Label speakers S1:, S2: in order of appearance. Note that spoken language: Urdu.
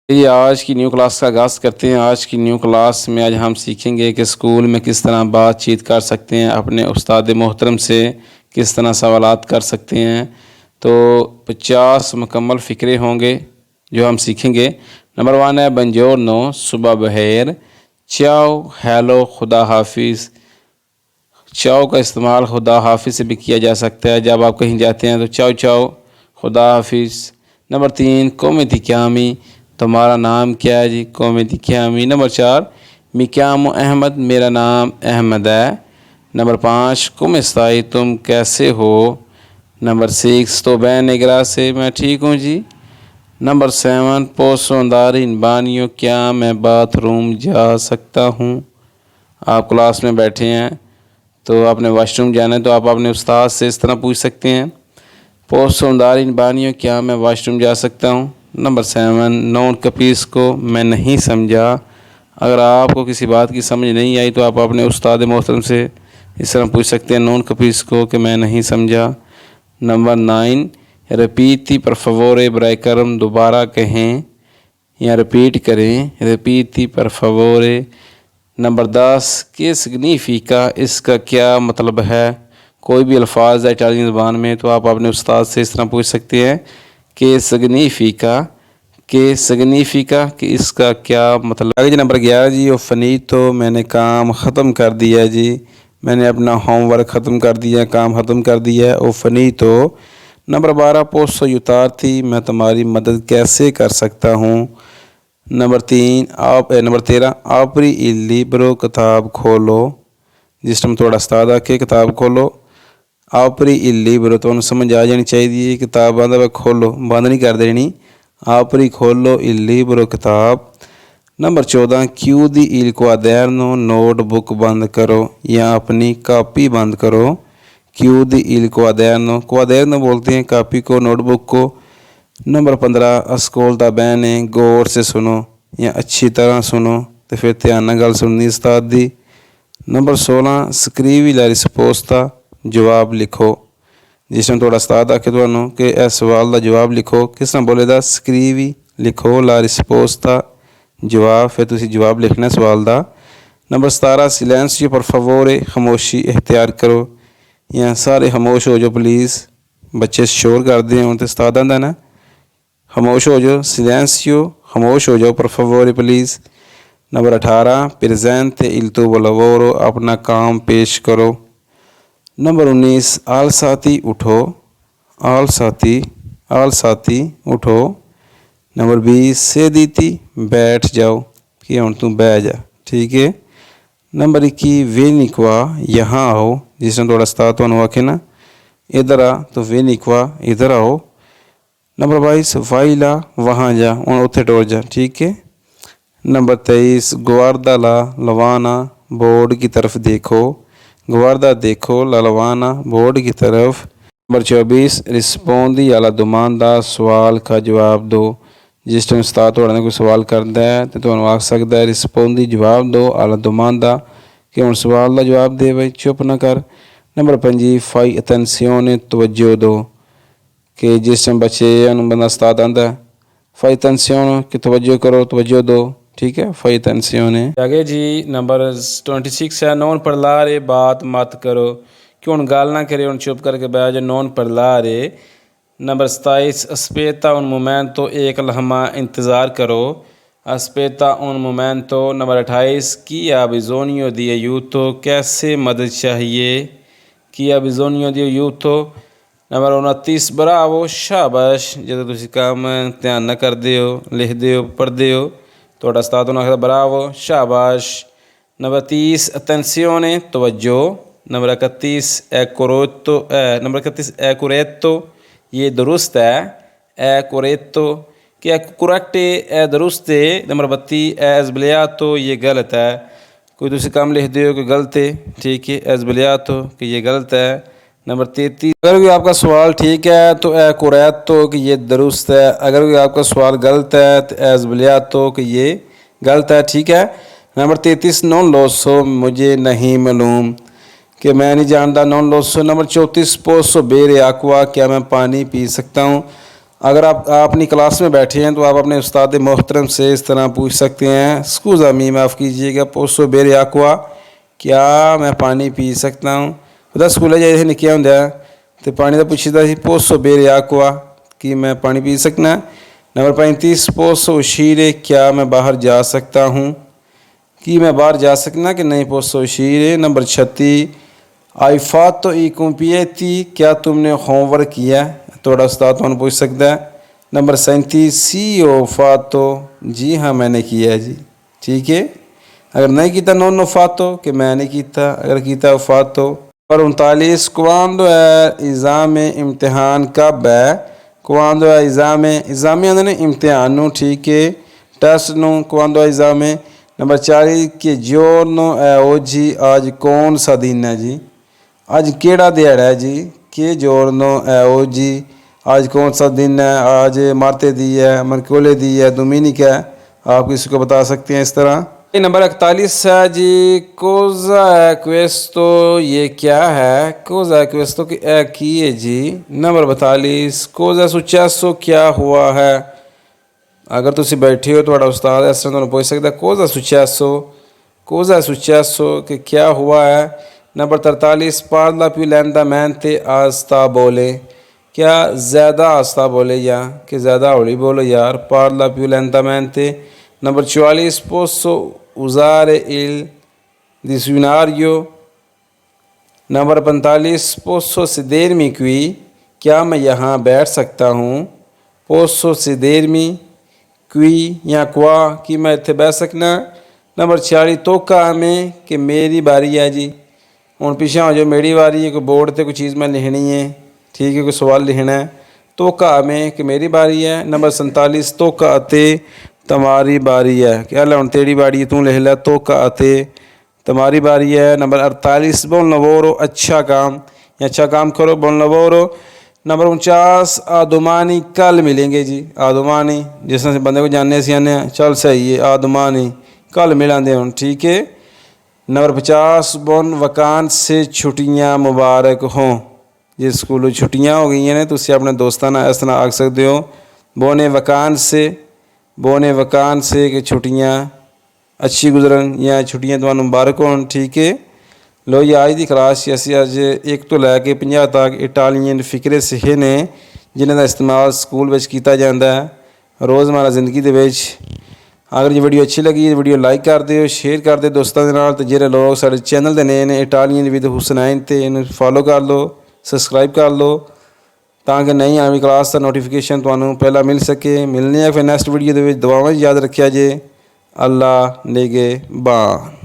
S1: یہ آج کی نیو کلاس کا آغاز کرتے ہیں۔ آج کی نیو کلاس میں آج ہم سیکھیں گے کہ اسکول میں کس طرح بات چیت کر سکتے ہیں، اپنے استاد محترم سے کس طرح سوالات کر سکتے ہیں۔ تو 50 مکمل فقرے ہوں گے جو ہم سیکھیں گے۔ نمبر 1 ہے بنجورنو، صبح بخیر، چاؤ، ہیلو، خدا حافظ۔ چاؤ کا استعمال خدا حافظ سے بھی کیا جا سکتا ہے۔ جب آپ کہیں جاتے ہیں تو چاؤ چاؤ، خدا حافظ۔ نمبر 3 come ti chiami، تمہارا نام کیا ہے جی، come ti chiami۔ Number 4 mi chiamo Ahmed, میرا نام احمد ہے۔ نمبر 5 come stai، تم کیسے ہو۔ نمبر 6 sto bene grazie، میں ٹھیک ہوں جی۔ Number 7 posso andare in bagno، کیا میں باتھ روم جا سکتا ہوں۔ آپ کلاس میں بیٹھے ہیں تو آپ نے واش روم جانا ہے تو آپ اپنے استاد سے اس طرح پوچھ سکتے ہیں، posso andare in bagno، کیا میں واش روم جا سکتا ہوں۔ نمبر 7 non capisco، میں نہیں سمجھا۔ اگر آپ کو کسی بات کی سمجھ نہیں آئی تو آپ اپنے استاد محترم سے اس طرح پوچھ سکتے ہیں non capisco، کہ میں نہیں سمجھا۔ نمبر 9 ripeti per favore، برائے کرم دوبارہ کہیں یا رپیٹ کریں، ripeti per favore۔ Number 10 che significa، اس کا کیا مطلب ہے۔ کوئی بھی الفاظ ہے اٹالین زبان میں تو آپ اپنے استاد سے اس طرح پوچھ سکتے ہیں کہ significa، کہ اس کا کیا مطلب ہے۔ جی نمبر 11 جی وہ finito، میں نے کام ختم کر دیا جی، میں نے اپنا ہوم ورک ختم کر دیا، کام ختم کر دیا، وہ finito۔ نمبر 12 posso aiutarti، میں تمہاری مدد کیسے کر سکتا ہوں۔ نمبر 13 apri il libro، کتاب کھولو۔ جس ٹائم تھوڑا استاد آ کے کتاب کھولو، apri il libro تو انہوں سمجھ آ جانی چاہیے، کتاب بند کھولو، بند نہیں کر دینی، apri کھولو il libro کتاب۔ Number 14 chiudi il quaderno، notebook بند کرو یا اپنی کاپی بند کرو۔ chiudi il quaderno بولتے ہیں کاپی کو، نوٹ بک کو۔ نمبر 15 ascolta bene، غور سے سنو یا اچھی طرح سنو تو پھر دھیان نال گل سننی استاد دی۔ نمبر 16 scrivi la risposta، جواب لکھو۔ جس میں تھوڑا استاد آ کے تمہیں کہ اس سوال کا جواب لکھو، کس طرح بولے دا scrivi، لکھو la risposta، جواب، پھر تسی جواب لکھنا سوال دا۔ نمبر 17 silenzio per favore، خاموشی اختیار کرو یا سارے خاموش ہو جاؤ پلیز، بچے شور کر دیں ہوں تو استاد آندا نا خاموش ہو جاؤ، silenzio، خاموش ہو جاؤ per favore please. Number 18 presente il tuo lavoro، اپنا کام پیش کرو۔ نمبر 19 alzati، اٹھو، alzati اٹھو۔ نمبر 20 sediti، بیٹھ جاؤ کہ ہوں تو بیٹھ جا، ٹھیک ہے۔ نمبر 21 vieni qua، یہاں آؤ، جس نے تھوڑا استاد تو آکھے نا ادھر آ تو vieni qua، ادھر آؤ۔ نمبر 22 vai là، وہاں جا، اتھے ٹور جا، ٹھیک ہے۔ Number 23 guarda la lavagna، board کی طرف دیکھو، guarda دیکھو la lavagna، بورڈ کی طرف۔ نمبر 24 rispondi alla domanda، سوال کا جواب دو۔ جس ٹائم استاد تھوڑا نے کوئی سوال کرتا ہے تو تمہیں آکھ سکتا ہے rispondi، جواب دو alla domanda، کہ ہوں سوال کا جواب دے بھائی، چپ نہ کر۔ نمبر 25 fai attenzione، توجہ دو، کہ جس ٹائم بچے انہوں بندہ استاد آندا ہے fai attenzione، کہ توجہ کرو، توجہ دو، ٹھیک ہے، fai attenzione۔ آگے جی نمبر 26 ہے non parlare، بات مت کرو، کہ ہوں گال نہ کرے، ہوں چپ کر کے بیٹھ جا، non parlare۔ Number 27 aspetta un momento، ایک لمحہ انتظار کرو، aspetta un momento۔ Number 28 chi ha bisogno di aiuto، کیسے مدد چاہیے، chi ha bisogno di aiuto۔ Number 29 bravo، شاباش، جب تسی کام دھیان نہ کر دیو، لکھ دیو، پڑھ دیو، تھوڑا استاد انہوں نے برافو، شاباش۔ نمبر 30 attenzione، توجہ۔ نمبر 31 corretto، یہ درست ہے، corretto، کہ correct ہے، درست ہے۔ نمبر 32 sbagliato، یہ غلط ہے، کوئی تسی کام لکھ دیو کہ غلط ہے، ٹھیک ہے، sbagliato، کہ یہ غلط ہے۔ نمبر 33 اگر کوئی آپ کا سوال ٹھیک ہے تو corretto، کہ یہ درست ہے، اگر کوئی آپ کا سوال غلط ہے تو sbagliato، کہ یہ غلط ہے، ٹھیک ہے۔ نمبر 33 non lo so، مجھے نہیں معلوم، کہ میں نہیں جانتا، non lo so۔ Number 34 posso bere acqua، کیا میں پانی پی سکتا ہوں۔ اگر آپ اپنی کلاس میں بیٹھے ہیں تو آپ اپنے استاد محترم سے اس طرح پوچھ سکتے ہیں، اسکوزا می معاف کیجیے گا، پوسو بیرے آکوا، کیا میں پانی پی سکتا ہوں؟ پتا سکولے جائے نکیا ہوں تو پانی کا پوچھتا سی پوسو بیرے آکوا کہ میں پانی پی سکنا۔ نمبر 35 پوسو اشیرے، کیا میں باہر جا سکتا ہوں؟ کہ میں باہر جا سکنا کہ نہیں، پوسو اشیرے۔ نمبر 36 آئی فاتو ای کمپیتی، کیا تم نے ہوم ورک کیا؟ تھوڑا استاد تمہیں پوچھ سکتا ہے۔ نمبر 37 سی او فاتو، جی ہاں میں نے کیا ہے جی، ٹھیک ہے۔ اگر نہیں کیتا نو فاتو کہ میں نے کیتا، اگر کیتا فاتو۔ نمبر 39 کواندو ہے ایگزام امتحان کب ہے؟ کواندو ہے ایگزام آدھے امتحان نو، ٹھیک ہے، ٹیسٹ نو کواندو ہے ایگزام۔ نمبر 40 کہ جورنو ہے او جی، آج کون سا دن ہے جی؟ آج کیڑا دیڑ ہے جی؟ کہ جورنو ہے او جی، آج کون سا دن ہے؟ آج مارتے دی ہے، مرکولے دی ہے، دومینیک ہے، آپ کسی کو بتا سکتے ہیں اس طرح۔ نمبر 41 ہے جی کوزا ایکویسٹو، یہ کیا ہے؟ کوزا ایکویسٹو کی ہے جی۔ نمبر 42 کوزا سوچیسو، کیا ہوا ہے؟ اگر تسی بیٹھے ہو تو استاد اس طرح تمہیں پوچھ سکتا ہے کوزا سوچیسو، کوزا سوچیسو کہ کیا ہوا ہے۔ نمبر 43 پارلا پیو لیندا مینتے آستا بولے، کیا زیادہ آستا بولے یا کہ زیادہ ہولی بولو یار، پارلا پیو لیندا مینتے۔ نمبر 44 پوسو usare il dizionario۔ نمبر 45 پوسو sedermi qui، کیا میں یہاں بیٹھ سکتا ہوں؟ پوسو sedermi qui یا qua کہ میں اتنے بیٹھ سکنا۔ نمبر 46 توکا میں کہ میری باری ہے جی، ہوں پیچھے ہو جو میری باری ہے، کوئی بورڈ تے کوئی چیز میں لکھنی ہے، ٹھیک ہے، کوئی سوال لکھنا ہے، توکا میں کہ میری باری ہے۔ نمبر 47 توکا اتے تمہاری باری ہے، کیا لون تیری باری ہے، تو لکھ لے توکا اتے تمہاری باری ہے۔ نمبر 48 بون لوورو، اچھا کام یا اچھا کام کرو، بون لوورو۔ نمبر 49 آدمانی، کل ملیں گے جی، آدمانی جس طرح سے بندے کو جاننے سے آنے ہیں، چل صحیح ہے، آدمانی کل ملیں دے ہوں، ٹھیک ہے۔ نمبر 50 بون وکانس سے چھٹیاں مبارک ہوں، جس اسکول چھٹیاں ہو گئی ہیں تو اسے اپنے دوستانہ اس طرح آکھ سکتے ہو، بونے وکانس سے کہ چھٹیاں اچھی گزرن یا چھٹیاں تمہیں مبارک ہوں، ٹھیک ہے۔ لو یہ آج دی کلاس اسی اج 1 تو لے کے 50 تک اٹالین فقرے سکھے نے جنہاں دا استعمال سکول وچ کیتا جاندا ہے روزمرہ زندگی دے وچ۔ اگر یہ ویڈیو اچھی لگی تو ویڈیو لائک کر دیو، شیئر کر دے دوستاں دے نال، تے جڑے لوگ سارے چینل دے نئے نے اٹالین ود حسنین تے انہوں فالو کر لو، سبسکرائب کر لو تاکہ نئی آنے کلاس کا نوٹیفیکیشن تمہیں پہلا مل سکے۔ ملنے ہیں پھر نیکسٹ ویڈیو دے وچ، دعاواں یاد رکھیا جے۔ اللہ نگہبان۔